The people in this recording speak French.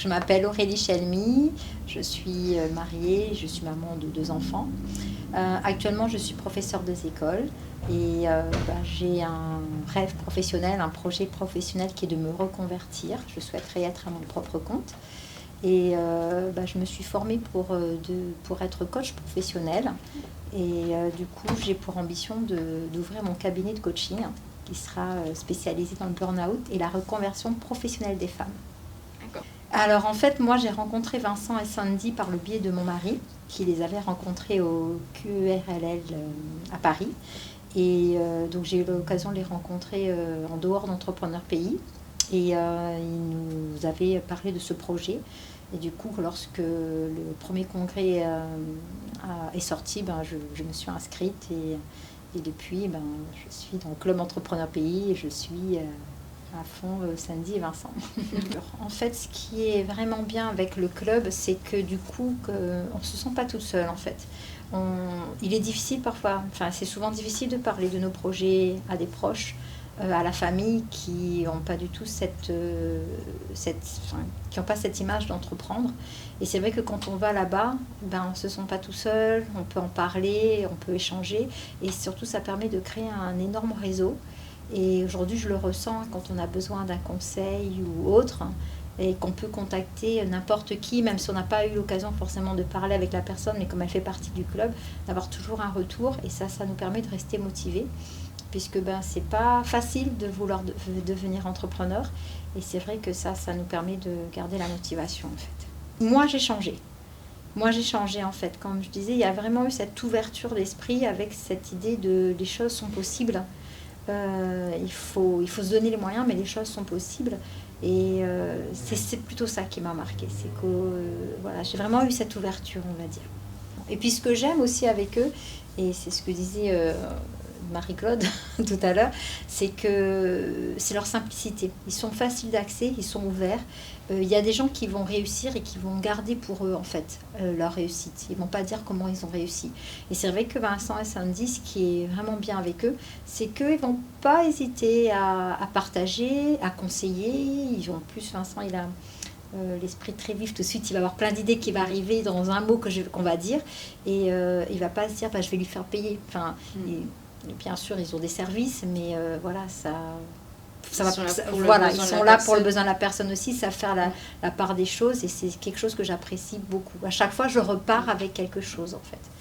Je m'appelle Aurélie Chelmy, je suis mariée, je suis maman de 2 enfants. Actuellement, je suis professeure des écoles et j'ai un rêve professionnel, un projet professionnel qui est de me reconvertir. Je souhaiterais être à mon propre compte. Et je me suis formée pour être coach professionnel. Et du coup, j'ai pour ambition d'ouvrir mon cabinet de coaching qui sera spécialisé dans le burn-out et la reconversion professionnelle des femmes. D'accord. Alors en fait, moi j'ai rencontré Vincent et Sandy par le biais de mon mari, qui les avait rencontrés au QRLL à Paris. Et donc j'ai eu l'occasion de les rencontrer en dehors d'Entrepreneurs Pays. Et ils nous avaient parlé de ce projet. Et du coup, lorsque le premier congrès est sorti, je me suis inscrite. Et depuis, je suis dans le Club Entrepreneurs Pays et je suis à fond Sandy et Vincent. En fait, ce qui est vraiment bien avec le club, c'est que du coup, on ne se sent pas toute seule en fait. Il est difficile parfois, c'est souvent difficile de parler de nos projets à des proches, à la famille qui n'ont pas du tout qui n'ont pas cette image d'entreprendre. Et c'est vrai que quand on va là-bas, on ne se sent pas tout seul, on peut en parler, on peut échanger. Et surtout, ça permet de créer un énorme réseau. Et aujourd'hui, je le ressens quand on a besoin d'un conseil ou autre, et qu'on peut contacter n'importe qui, même si on n'a pas eu l'occasion forcément de parler avec la personne, mais comme elle fait partie du club, d'avoir toujours un retour. Et ça nous permet de rester motivés, puisque c'est pas facile de vouloir devenir entrepreneur. Et c'est vrai que ça nous permet de garder la motivation en fait. Moi, j'ai changé. En fait. Comme je disais, il y a vraiment eu cette ouverture d'esprit avec cette idée de les choses sont possibles. Il faut se donner les moyens, mais les choses sont possibles. Et c'est plutôt ça qui m'a marqué. C'est que j'ai vraiment eu cette ouverture, on va dire. Et puis ce que j'aime aussi avec eux, et c'est ce que disait Marie-Claude tout à l'heure, c'est que c'est leur simplicité. Ils sont faciles d'accès, ils sont ouverts. Il y a des gens qui vont réussir et qui vont garder pour eux en fait leur réussite. Ils vont pas dire comment ils ont réussi. Et c'est vrai que Vincent et Sandy, ce qui est vraiment bien avec eux, c'est qu'ils vont pas hésiter à partager, à conseiller. Ils vont plus, Vincent, il a l'esprit très vif, tout de suite il va avoir plein d'idées qui vont arriver dans un mot qu'on va dire, et il va pas se dire je vais lui faire payer. Bien sûr, ils ont des services, mais ils sont là pour le besoin de la personne aussi, ça faire la part des choses, et c'est quelque chose que j'apprécie beaucoup. À chaque fois, je repars avec quelque chose, en fait.